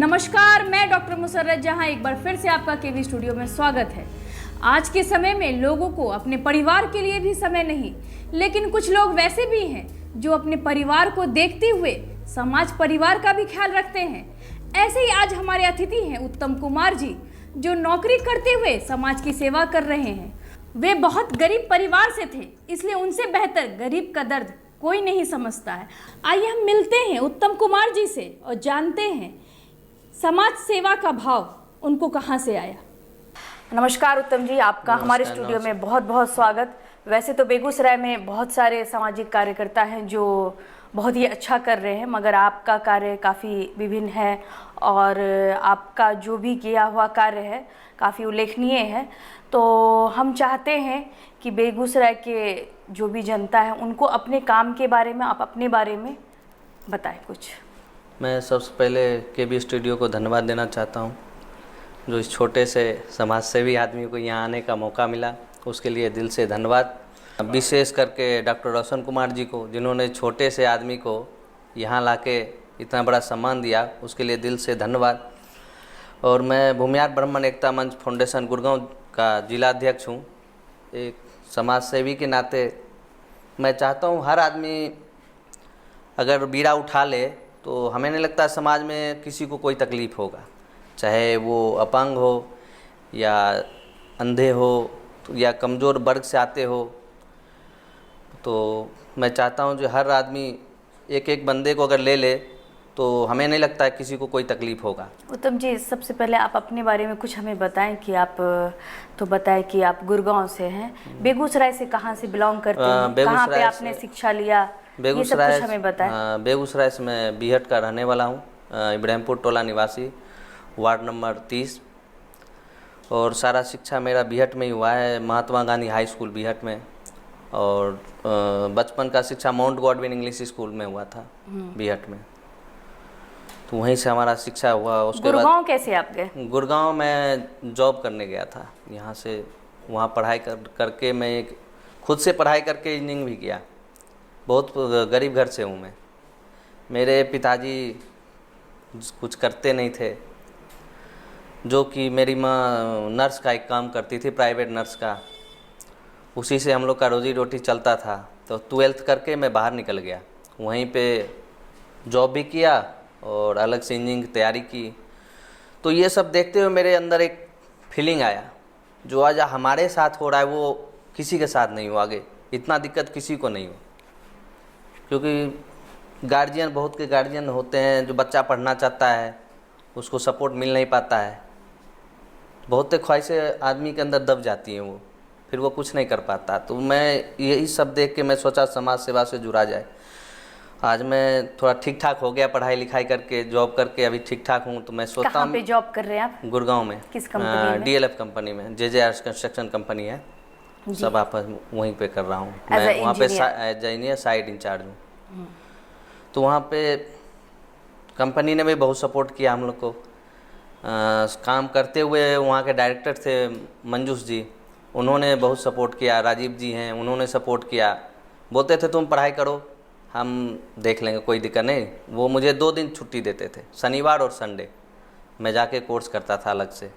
नमस्कार, मैं डॉक्टर मुसर्रत जहां एक बार फिर से आपका केवी स्टूडियो में स्वागत है। आज के समय में लोगों को अपने परिवार के लिए भी समय नहीं, लेकिन कुछ लोग वैसे भी हैं जो अपने परिवार को देखते हुए समाज परिवार का भी ख्याल रखते हैं। ऐसे ही आज हमारे अतिथि हैं उत्तम कुमार जी, जो नौकरी करते हुए समाज की सेवा कर रहे हैं। वे बहुत गरीब परिवार से थे, इसलिए उनसे बेहतर गरीब का दर्द कोई नहीं समझता है। आइए हम मिलते हैं उत्तम कुमार जी से और जानते हैं समाज सेवा का भाव उनको कहाँ से आया। नमस्कार उत्तम जी, आपका हमारे स्टूडियो में बहुत बहुत स्वागत। वैसे तो बेगूसराय में बहुत सारे सामाजिक कार्यकर्ता हैं जो बहुत ही अच्छा कर रहे हैं, मगर आपका कार्य काफ़ी विभिन्न है और आपका जो भी किया हुआ कार्य है काफ़ी उल्लेखनीय है। तो हम चाहते हैं कि बेगूसराय के जो भी जनता है उनको अपने काम के बारे में, आप अपने बारे में बताएं कुछ। मैं सबसे पहले केबी स्टूडियो को धन्यवाद देना चाहता हूं, जो इस छोटे से समाज सेवी आदमी को यहाँ आने का मौका मिला, उसके लिए दिल से धन्यवाद। विशेष करके डॉक्टर रोशन कुमार जी को, जिन्होंने छोटे से आदमी को यहाँ लाके इतना बड़ा सम्मान दिया, उसके लिए दिल से धन्यवाद। और मैं भूमिहार ब्राह्मण एकता मंच फाउंडेशन गुड़गांव का जिलाध्यक्ष हूँ। एक समाज सेवी के नाते मैं चाहता हूँ हर आदमी अगर बीड़ा उठा ले तो हमें नहीं लगता समाज में किसी को कोई तकलीफ़ होगा, चाहे वो अपंग हो या अंधे हो या कमज़ोर वर्ग से आते हो। तो मैं चाहता हूँ जो हर आदमी एक एक बंदे को अगर ले ले तो हमें नहीं लगता है किसी को कोई तकलीफ़ होगा। उत्तम जी, सबसे पहले आप अपने बारे में कुछ हमें बताएं कि आप तो बताएं कि आप गुड़गांव से हैं, बेगूसराय से कहाँ से बिलोंग करते हैं, कहाँ पे आपने शिक्षा लिया, ये सब कुछ हमें बताएं। बेगूसराय से मैं बीहट का रहने वाला हूँ, इब्राहिमपुर टोला निवासी, वार्ड नंबर 30। और सारा शिक्षा मेरा बीहट में ही हुआ है, महात्मा गांधी हाई स्कूल बीहट में। और बचपन का शिक्षा माउंट गॉडविन इंग्लिश स्कूल में हुआ था बीहट में, तो वहीं से हमारा शिक्षा हुआ। उसके बाद गुड़गांव कैसे आप गए? गुड़गांव में जॉब करने गया था, यहाँ से वहाँ पढ़ाई करके मैं खुद से पढ़ाई करके इंजीनियरिंग भी किया। बहुत गरीब घर से हूँ मैं। मेरे पिताजी कुछ करते नहीं थे, जो कि मेरी माँ नर्स का एक काम करती थी, प्राइवेट नर्स का, उसी से हम लोग का रोजी रोटी चलता था। तो 12th करके मैं बाहर निकल गया, वहीं पे जॉब भी किया और अलग से इंजीनियरिंग की तैयारी की। तो ये सब देखते हुए मेरे अंदर एक फीलिंग आया, जो आज हमारे साथ हो रहा है वो किसी के साथ नहीं हो, आगे इतना दिक्कत किसी को नहीं हो। क्योंकि गार्जियन, बहुत के गार्जियन होते हैं जो बच्चा पढ़ना चाहता है उसको सपोर्ट मिल नहीं पाता है, बहुत ख्वाहिशें आदमी के अंदर दब जाती हैं, वो फिर वो कुछ नहीं कर पाता। तो मैं यही सब देख के मैं सोचा समाज सेवा से जुड़ा जाए। आज मैं थोड़ा ठीक ठाक हो गया, पढ़ाई लिखाई करके जॉब करके अभी ठीक ठाक हूँ। तो मैं सोचता हूँ। कहाँ पे जॉब कर रहे हैं आप? गुड़गांव में। किस कंपनी में? DLF कंपनी में, JJR कंस्ट्रक्शन कंपनी है, सब आप वहीं पे कर रहा हूँ मैं। वहाँ पे इंजीनियर साइट इंचार्ज हूँ। तो वहाँ पे कंपनी ने भी बहुत सपोर्ट किया हम लोग को। काम करते हुए वहाँ के डायरेक्टर थे मंजूष जी, उन्होंने बहुत सपोर्ट किया। राजीव जी हैं, उन्होंने सपोर्ट किया, बोलते थे तुम पढ़ाई करो, हम देख लेंगे, कोई दिक्कत नहीं। वो मुझे 2 दिन छुट्टी देते थे, शनिवार और संडे। मैं जाके कोर्स करता था अलग से।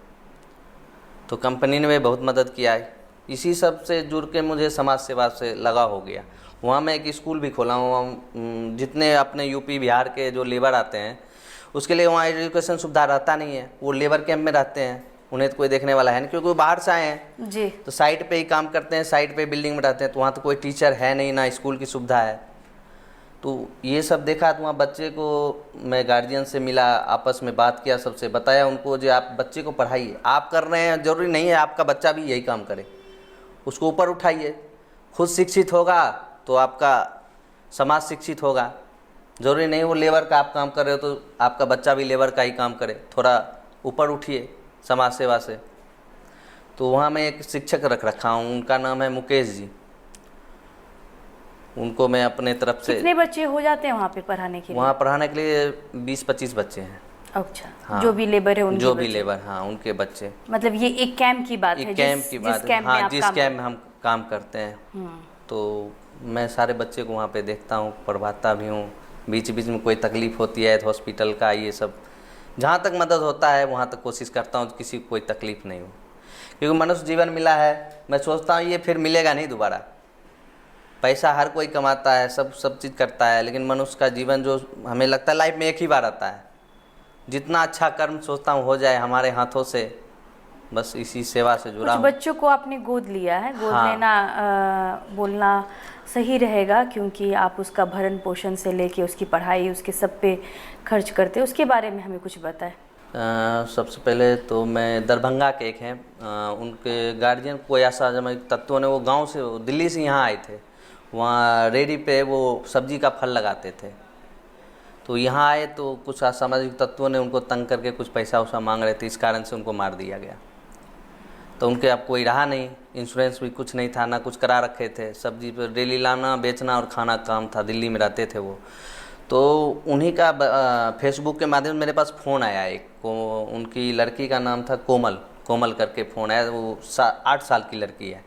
तो कंपनी ने भी बहुत मदद किया है। इसी सब से जुड़ के मुझे समाज सेवा से लगा हो गया। वहाँ मैं एक स्कूल भी खोला हूँ। जितने अपने यूपी बिहार के जो लेबर आते हैं उसके लिए वहाँ एजुकेशन सुविधा रहता नहीं है, वो लेबर कैंप में रहते हैं, उन्हें तो कोई देखने वाला है नहीं, क्योंकि वो बाहर से आए हैं जी। तो साइट पे ही काम करते हैं, साइट पे बिल्डिंग में रहते हैं, तो वहाँ तो कोई टीचर है नहीं, ना स्कूल की सुविधा है। तो ये सब देखा तो वहाँ बच्चे को मैं गार्जियन से मिला, आपस में बात किया, सबसे बताया उनको जो आप बच्चे को पढ़ाइए, आप कर रहे हैं, ज़रूरी नहीं है आपका बच्चा भी यही काम करे, उसको ऊपर उठाइए। खुद शिक्षित होगा तो आपका समाज शिक्षित होगा। ज़रूरी नहीं वो लेबर का आप काम कर रहे हो तो आपका बच्चा भी लेबर का ही काम करे, थोड़ा ऊपर उठिए समाज सेवा से। तो वहाँ मैं एक शिक्षक रख रखा हूँ, उनका नाम है मुकेश जी। उनको मैं अपने तरफ से। कितने बच्चे हो जाते हैं वहाँ पे पढ़ाने के लिए? वहाँ पढ़ाने के लिए 20-25 बच्चे हैं। अच्छा, हाँ, जो भी लेबर है उनके जो भी लेबर, हाँ, उनके बच्चे। मतलब ये एक कैंप की बात है? एक कैंप की बात है, हाँ, जिस कैंप में हम काम करते हैं। तो मैं सारे बच्चे को वहाँ पे देखता हूँ, पढ़वाता भी हूँ। बीच बीच में कोई तकलीफ़ होती है तो हॉस्पिटल का ये सब जहाँ तक मदद होता है वहाँ तक कोशिश करता हूँ किसी को कोई तकलीफ़ नहीं हो, क्योंकि मनुष्य जीवन मिला है, मैं सोचता हूँ ये फिर मिलेगा नहीं दोबारा। पैसा हर कोई कमाता है, सब चीज़ करता है, लेकिन मनुष्य का जीवन जो हमें लगता है लाइफ में एक ही बार आता है। जितना अच्छा कर्म सोचता हूँ हो जाए हमारे हाथों से, बस इसी सेवा से जुड़ा हूँ। बच्चों को आपने गोद लिया है, गोद लेना बोलना सही रहेगा, क्योंकि आप उसका भरण पोषण से लेके उसकी पढ़ाई उसके सब पे खर्च करते हैं। उसके बारे में हमें कुछ बताएं। सबसे पहले तो मैं दरभंगा के एक हैं, उनके गार्जियन कोई असामाजिक तत्वों ने, वो गांव से दिल्ली से यहाँ आए थे, वहाँ रेडी पे वो सब्जी का फल लगाते थे, तो यहाँ आए तो कुछ असामाजिक तत्वों ने उनको तंग करके कुछ पैसा वैसा मांग रहे थे, इस कारण से उनको मार दिया गया। तो उनके अब कोई रहा नहीं, इंश्योरेंस भी कुछ नहीं था, ना कुछ करा रखे थे, सब्जी पर डेली लाना बेचना और खाना काम था, दिल्ली में रहते थे वो। तो उन्हीं का फेसबुक के माध्यम से मेरे पास फ़ोन आया एक को, उनकी लड़की का नाम था कोमल करके फ़ोन आया, वो 8 साल की लड़की है।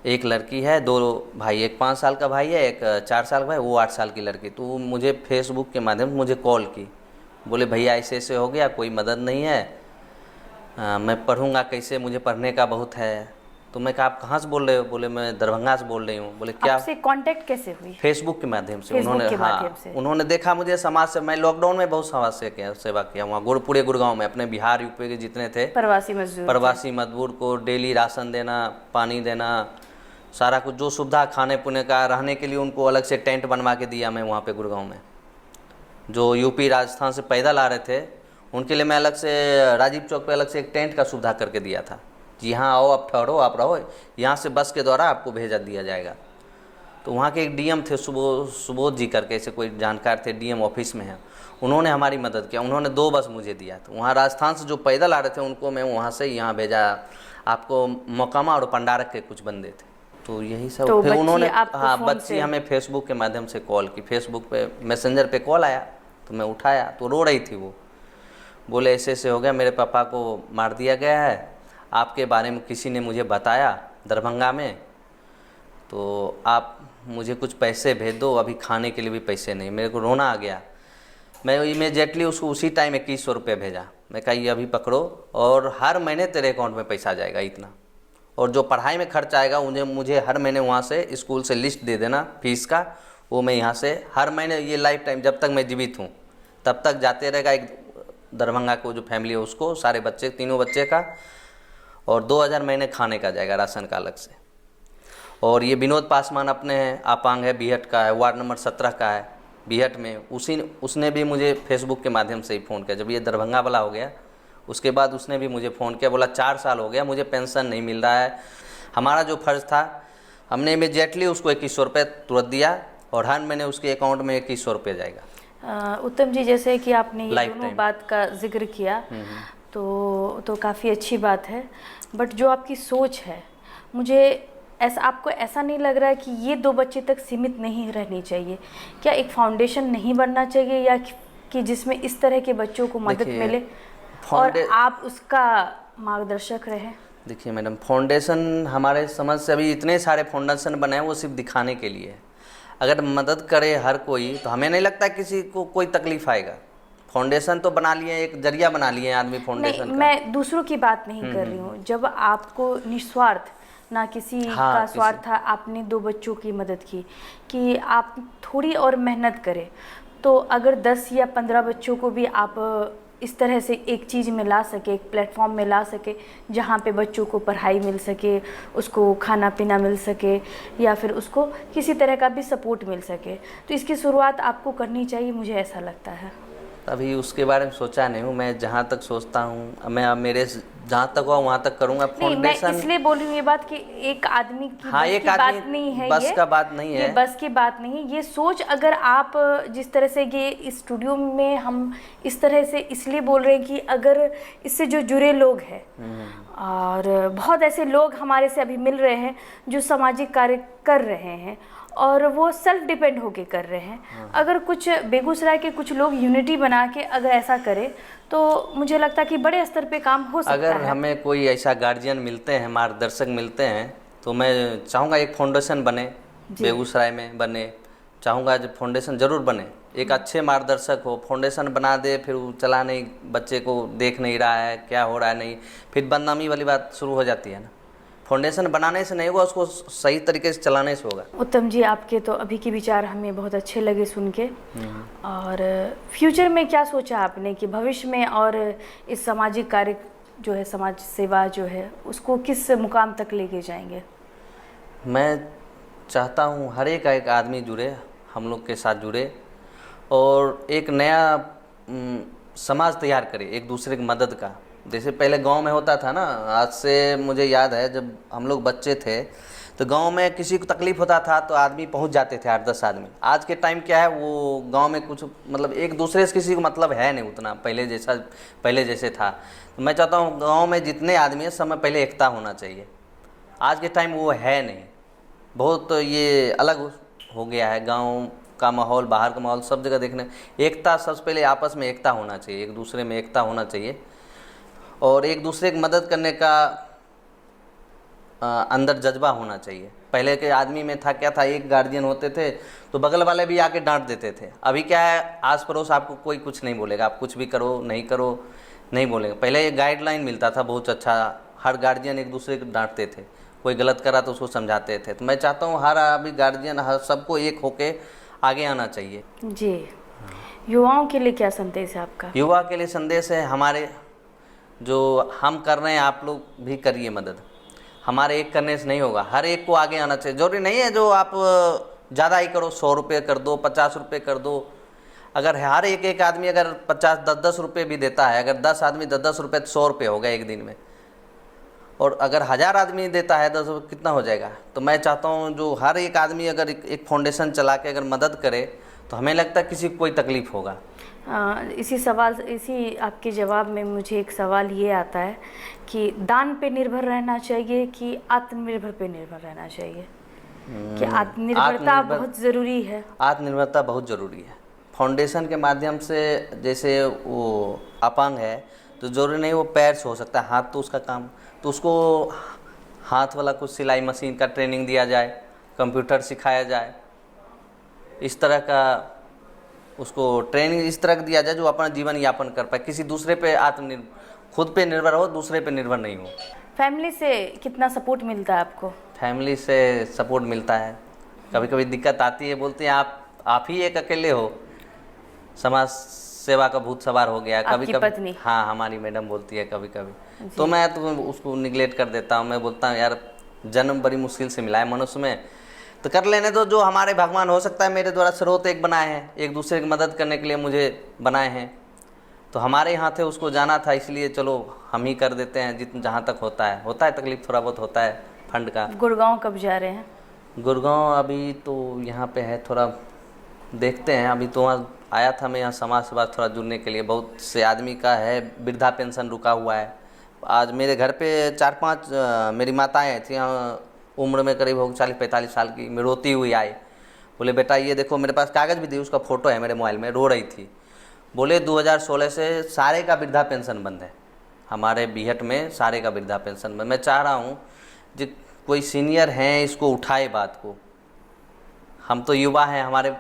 एक लड़की है, 2 भाई, एक 5 साल का भाई है, एक 4 साल का भाई, वो 8 साल की लड़की। तो मुझे फेसबुक के माध्यम से मुझे कॉल की, बोले भैया ऐसे हो गया, कोई मदद नहीं है, मैं पढ़ूंगा कैसे, मुझे पढ़ने का बहुत है। तो मैं कहा आप कहाँ से बोल रहे हो? बोले मैं दरभंगा से बोल रही हूँ। बोले क्या? आपसे कांटेक्ट कैसे हुई? फेसबुक के माध्यम से। उन्होंने देखा मुझे समाज से, मैं लॉकडाउन में बहुत समाज से सेवा किया वहाँ पूरे गुड़गांव में, अपने बिहार यूपी के जितने थे प्रवासी मजदूर को डेली राशन देना, पानी देना, सारा कुछ जो सुविधा खाने पीने का, रहने के लिए उनको अलग से टेंट बनवा के दिया मैं वहाँ पे गुड़गांव में। जो यूपी राजस्थान से पैदल आ रहे थे उनके लिए मैं अलग से राजीव चौक पे अलग से एक टेंट का सुविधा करके दिया था, जी हाँ आओ आप ठहरो, आप रहो, यहाँ से बस के द्वारा आपको भेजा दिया जाएगा। तो वहाँ के एक डीएम थे सुबोध जी करके, ऐसे कोई जानकार थे, डीएम ऑफिस में हैं, उन्होंने हमारी मदद किया, उन्होंने 2 बस मुझे दिया। तो वहाँ राजस्थान से जो पैदल आ रहे थे उनको मैं वहाँ से यहाँ भेजा, आपको मोकामा और पंडारक के कुछ बंदे थे। तो यही सब। तो फिर उन्होंने बच्ची हमें फेसबुक के माध्यम से कॉल की, फेसबुक पे मैसेंजर पे कॉल आया, तो मैं उठाया तो रो रही थी वो। बोले ऐसे हो गया, मेरे पापा को मार दिया गया है, आपके बारे में किसी ने मुझे बताया दरभंगा में, तो आप मुझे कुछ पैसे भेज दो, अभी खाने के लिए भी पैसे नहीं। मेरे को रोना आ गया। मैं इमीडिएटली उसको उसी टाइम 2100 रुपये भेजा। मैं कहा ये अभी पकड़ो और हर महीने तेरे अकाउंट में पैसा जाएगा इतना, और जो पढ़ाई में खर्च आएगा मुझे हर महीने वहाँ से स्कूल से लिस्ट दे देना फीस का, वो मैं यहाँ से हर महीने, ये लाइफ टाइम जब तक मैं जीवित हूँ तब तक जाते रहेगा। एक दरभंगा को जो फैमिली है उसको, सारे बच्चे, तीनों बच्चे का, और 2000 महीने खाने का जाएगा राशन का अलग से। और ये विनोद पासवान अपने हैं, आपांग है, बीहट का है, वार्ड नंबर 17 का है बीहट में, उसने भी मुझे फेसबुक के माध्यम से ही फ़ोन किया। जब ये दरभंगा वाला हो गया उसके बाद उसने भी मुझे फ़ोन किया, बोला 4 साल हो गया मुझे पेंशन नहीं मिल रहा है। हमारा जो फ़र्ज़ था हमने इमीडिएटली उसको 2100 रुपये तुरंत दिया, और हर महीने उसके अकाउंट में 2100 रुपये जाएगा। उत्तम जी, जैसे कि आपने ये दोनों बात का जिक्र किया तो काफ़ी अच्छी बात है, बट जो आपकी सोच है, मुझे ऐसा, आपको ऐसा नहीं लग रहा है कि ये 2 बच्चे तक सीमित नहीं रहनी चाहिए? क्या एक फाउंडेशन नहीं बनना चाहिए, या कि जिसमें इस तरह के बच्चों को मदद मिले और आप उसका मार्गदर्शक रहें? देखिए मैडम, फाउंडेशन हमारे समझ से अभी इतने सारे फाउंडेशन बने हैं, वो सिर्फ दिखाने के लिए है। अगर मदद करे हर कोई तो हमें नहीं लगता किसी को कोई तकलीफ आएगा। फाउंडेशन तो बना लिए, एक जरिया बना लिए आदमी फाउंडेशन का। मैं दूसरों की बात नहीं कर रही हूँ। जब आपको निस्वार्थ, ना किसी का स्वार्थ था, आपने 2 बच्चों की मदद की, कि आप थोड़ी और मेहनत करें, तो अगर 10 या 15 बच्चों को भी आप इस तरह से एक चीज़ में ला सके, एक प्लेटफॉर्म में ला सके जहाँ पे बच्चों को पढ़ाई मिल सके, उसको खाना पीना मिल सके, या फिर उसको किसी तरह का भी सपोर्ट मिल सके, तो इसकी शुरुआत आपको करनी चाहिए, मुझे ऐसा लगता है। अभी उसके बारे में सोचा नहीं हूँ। मैं जहाँ तक सोचता हूँ, मैं मेरे जहाँ तक हुआ वहाँ तक करूँगा। फाउंडेशन, मैं इसलिए बोल रही हूँ ये बात कि एक आदमी की बात नहीं है, बस का बात नहीं है, ये बस की बात नहीं है। ये सोच, अगर आप जिस तरह से ये इस स्टूडियो में हम इस तरह से इसलिए बोल रहे हैं कि अगर इससे जो जुड़े लोग हैं, और बहुत ऐसे लोग हमारे से अभी मिल रहे हैं जो सामाजिक कार्य कर रहे हैं, और वो सेल्फ डिपेंड होके कर रहे हैं। अगर कुछ बेगूसराय के कुछ लोग यूनिटी बना के अगर ऐसा करें, तो मुझे लगता है कि बड़े स्तर पे काम हो सकता है। अगर हमें कोई ऐसा गार्जियन मिलते हैं, मार्गदर्शक मिलते हैं, तो मैं चाहूँगा एक फाउंडेशन बने, बेगूसराय में बने, चाहूँगा जब फाउंडेशन ज़रूर बने, एक अच्छे मार्गदर्शक हो, फाउंडेशन बना दे, फिर वो चला नहीं, बच्चे को देख नहीं रहा है क्या हो रहा है नहीं, फिर बदनामी वाली बात शुरू हो जाती है ना। फाउंडेशन बनाने से नहीं होगा, उसको सही तरीके से चलाने से होगा। उत्तम जी, आपके तो अभी के विचार हमें बहुत अच्छे लगे सुन के। और फ्यूचर में क्या सोचा आपने कि भविष्य में और इस सामाजिक कार्य जो है, समाज सेवा जो है, उसको किस मुकाम तक लेके जाएंगे? मैं चाहता हूँ हर एक आदमी जुड़े, हम लोग के साथ जुड़े और एक नया समाज तैयार करे, एक दूसरे की मदद का। जैसे पहले गांव में होता था ना, आज से मुझे याद है जब हम लोग बच्चे थे तो गांव में किसी को तकलीफ़ होता था तो आदमी पहुंच जाते थे, 8-10 आदमी। आज के टाइम क्या है, वो गांव में कुछ मतलब एक दूसरे से किसी को मतलब है नहीं उतना पहले जैसे था। तो मैं चाहता हूँ गांव में जितने आदमी हैं सब में पहले एकता होना चाहिए। आज के टाइम वो है नहीं, बहुत ये अलग हो गया है गाँव का माहौल, बाहर का माहौल, सब जगह देखने एकता, सबसे पहले आपस में एकता होना चाहिए, एक दूसरे में एकता होना चाहिए और एक दूसरे की मदद करने का अंदर जज्बा होना चाहिए। पहले के आदमी में था क्या था, एक गार्जियन होते थे तो बगल वाले भी आके डांट देते थे। अभी क्या है, आस पड़ोस आपको कोई कुछ नहीं बोलेगा, आप कुछ भी करो नहीं बोलेंगे। पहले एक गाइडलाइन मिलता था बहुत अच्छा, हर गार्जियन एक दूसरे को डांटते थे, कोई गलत करा तो उसको समझाते थे। तो मैं चाहता हूँ हर अभी गार्जियन हर सबको एक होके आगे आना चाहिए। जी, युवाओं के लिए क्या संदेश है आपका? युवा के लिए संदेश है, हमारे जो हम कर रहे हैं आप लोग भी करिए मदद। हमारे एक करने से नहीं होगा, हर एक को आगे आना चाहिए। जरूरी नहीं है जो आप ज़्यादा ही करो, 100 रुपये कर दो, 50 रुपये कर दो। अगर हर एक आदमी अगर 50-10 रुपये भी देता है, अगर 10 आदमी 10 रुपये, 100 रुपये हो गए एक दिन में। और अगर 1000 आदमी देता है 10 रुपये, कितना हो जाएगा। तो मैं चाहता हूँ जो हर एक आदमी अगर एक फाउंडेशन चला के अगर मदद करे तो हमें लगता है किसी को कोई तकलीफ़ होगा। इसी आपके जवाब में मुझे एक सवाल ये आता है कि दान पे निर्भर रहना चाहिए कि आत्मनिर्भर पे निर्भर रहना चाहिए? कि आत्मनिर्भरता बहुत ज़रूरी है? आत्मनिर्भरता बहुत ज़रूरी है। फाउंडेशन के माध्यम से, जैसे वो अपंग है तो जरूरी नहीं वो पैर से हो सकता है, हाथ तो उसका काम, तो उसको हाथ वाला कुछ सिलाई मशीन का ट्रेनिंग दिया जाए, कंप्यूटर सिखाया जाए, इस तरह का उसको ट्रेनिंग इस तरह दिया जाए जो अपना जीवन यापन कर पाए, किसी दूसरे पे खुद पे निर्भर हो, दूसरे पे निर्भर नहीं हो। फैमिली से कितना सपोर्ट मिलता है आपको? फैमिली से सपोर्ट मिलता है, कभी कभी दिक्कत आती है, बोलते हैं आप ही एक अकेले हो, समाज सेवा का भूत सवार हो गया। कभी कभी पत्नी? हाँ, हमारी मैडम बोलती है कभी कभी, तो मैं तो उसको निगलेक्ट कर देता हूँ। मैं बोलता हूँ यार जन्म बड़ी मुश्किल से मिला है मनुष्य में, तो कर लेने दो जो हमारे भगवान। हो सकता है मेरे द्वारा स्रोत एक बनाए हैं, एक दूसरे की मदद करने के लिए मुझे बनाए हैं, तो हमारे यहाँ थे, उसको जाना था, इसलिए चलो हम ही कर देते हैं जहाँ तक होता है तकलीफ थोड़ा बहुत होता है फंड का। गुड़गांव कब जा रहे हैं? गुड़गांव अभी तो यहाँ पे है, थोड़ा देखते हैं। अभी तो वहाँ आया था मैं, यहाँ समाज सेवा थोड़ा जुड़ने के लिए। बहुत से आदमी का है वृद्धा पेंशन रुका हुआ है। आज मेरे घर पे 4-5 मेरी माताएँ आई थी, यहाँ उम्र में करीब हो 40-45 साल की, मैं रोती हुई आई। बोले बेटा ये देखो, मेरे पास कागज़ भी दी, उसका फ़ोटो है मेरे मोबाइल में, रो रही थी। बोले 2016 से सारे का वृद्धा पेंशन बंद है, हमारे बीहट में सारे का वृद्धा पेंशन बंद। मैं चाह रहा हूँ जो कोई सीनियर हैं इसको उठाए बात को। हम तो युवा हैं, हमारे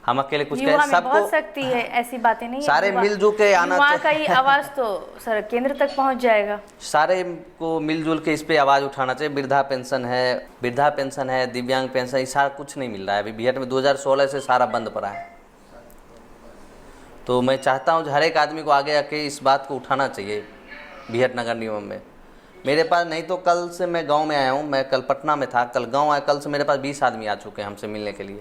हम अकेले कुछ कह सबको बहुत सकती है, ऐसी बातें नहीं है। सारे मिलजुल के आना चाहिए, का ही आवाज़ तो सर केंद्र तक पहुंच जाएगा। सारे को मिलजुल के इस पे आवाज़ उठाना चाहिए। वृद्धा पेंशन है, दिव्यांग पेंशन, ये सारा कुछ नहीं मिल रहा है अभी बीहट में। 2016 से सारा बंद पड़ा है। तो मैं चाहता हूँ हर एक आदमी को आगे आके इस बात को उठाना चाहिए बीहट नगर निगम में। मेरे पास नहीं तो कल से मैं गांव में आया हूँ, मैं कल पटना में था, कल गांव आया, कल से मेरे पास 20 आदमी आ चुके हैं हमसे मिलने के लिए,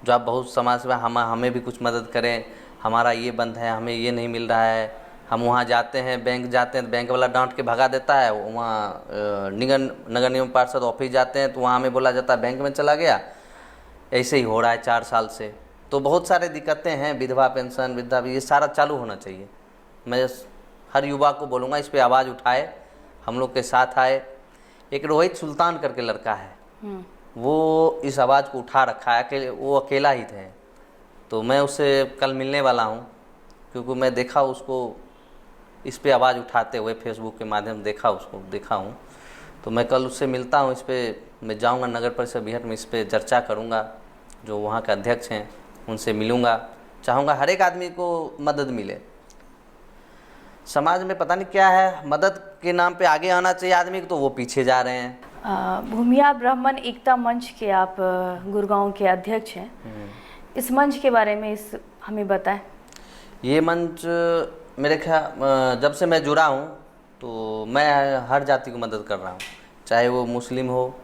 जो आप बहुत समाज सेवा हमें भी कुछ मदद करें, हमारा ये बंद है, हमें ये नहीं मिल रहा है। हम वहाँ जाते हैं, बैंक जाते हैं, बैंक वाला डांट के भगा देता है। वहाँ नगर निगम पार्षद ऑफिस जाते हैं तो वहाँ हमें बोला जाता है बैंक में चला गया। ऐसे ही हो रहा है 4 साल से। तो बहुत सारे दिक्कतें हैं, विधवा पेंशन, वृद्धा, ये सारा चालू होना चाहिए। मैं हर युवा को बोलूँगा इस पर आवाज़ उठाए, हम लोग के साथ आए। एक रोहित सुल्तान करके लड़का है, वो इस आवाज़ को उठा रखा है, वो अकेला ही थे। तो मैं उससे कल मिलने वाला हूँ, क्योंकि मैं देखा उसको इस पे आवाज़ उठाते हुए, फेसबुक के माध्यम देखा हूँ। तो मैं कल उससे मिलता हूँ, इस पर मैं जाऊँगा नगर परिषद बीहट में, इस पर चर्चा करूँगा। जो वहाँ के अध्यक्ष हैं उनसे मिलूँगा, चाहूँगा हर एक आदमी को मदद मिले। समाज में पता नहीं क्या है, मदद के नाम पे आगे आना चाहिए आदमी को, तो वो पीछे जा रहे हैं। भूमिया ब्राह्मण एकता मंच के आप गुड़गांव के अध्यक्ष हैं। इस मंच के बारे में हमें बताएं। ये मंच मेरे ख्याल जब से मैं जुड़ा हूँ तो मैं हर जाति को मदद कर रहा हूँ, चाहे वो मुस्लिम हो,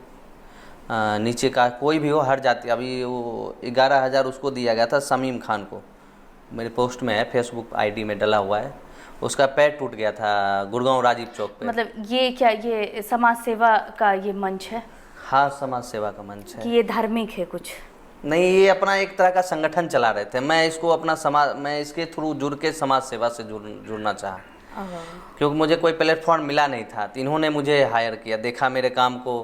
नीचे का कोई भी हो, हर जाति। अभी वो 11,000 उसको दिया गया था शमीम खान को, मेरे पोस्ट में है, फेसबुक आईडी में डला हुआ है। उसका पैर टूट गया था गुड़गांव राजीव चौक पे। मतलब ये क्या, ये समाज सेवा का ये मंच है? हाँ, समाज सेवा का मंच है। कि ये धार्मिक है कुछ? नहीं, ये अपना एक तरह का संगठन चला रहे थे। मैं इसको अपना समाज, मैं इसके थ्रू जुड़ के समाज सेवा से जुड़ना चाहा, क्योंकि मुझे कोई प्लेटफॉर्म मिला नहीं था। तो इन्होंने मुझे हायर किया, देखा मेरे काम को,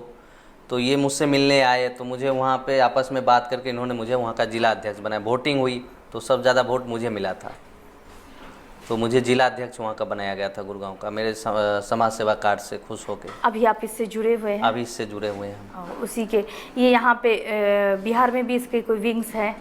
तो ये मुझसे मिलने आए। तो मुझे वहाँ पे आपस में बात करके इन्होंने मुझे वहाँ का जिला अध्यक्ष बनाया। वोटिंग हुई तो सब ज़्यादा वोट मुझे मिला था, तो मुझे जिला अध्यक्ष वहाँ का बनाया गया था गुड़गांव का, मेरे समाज सेवा कार्ड से खुश होके। अभी आप इससे जुड़े हुए हैं? अभी इससे जुड़े हुए हैं। उसी के ये यहाँ पे बिहार में भी इसके कोई विंग्स हैं?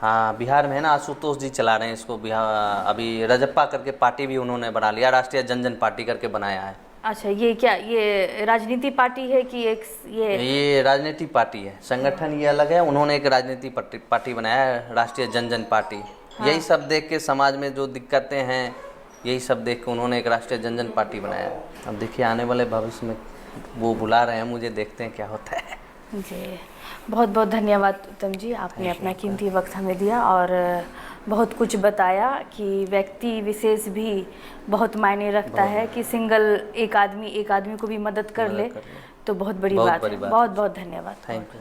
हाँ, बिहार में है ना, आशुतोष जी चला रहे हैं इसको। बिहार अभी रजप्पा करके पार्टी भी उन्होंने बना लिया, राष्ट्रीय जन पार्टी करके बनाया है। अच्छा, ये क्या, ये राजनीति पार्टी है कि एक ये राजनीति पार्टी है, संगठन ये अलग है। उन्होंने एक राजनीति पार्टी बनाया है, राष्ट्रीय जन पार्टी। हाँ। यही सब देख के समाज में जो दिक्कतें हैं, यही सब देख के उन्होंने एक राष्ट्रीय जन पार्टी बनाया है। अब देखिए आने वाले भविष्य में वो बुला रहे हैं मुझे, देखते हैं क्या होता है। जी, बहुत बहुत धन्यवाद उत्तम जी, आपने अपना कीमती वक्त हमें दिया और बहुत कुछ बताया कि व्यक्ति विशेष भी बहुत मायने रखता है कि सिंगल एक आदमी को भी मदद कर ले तो बहुत बड़ी बात है। बहुत बहुत धन्यवाद। Thank you.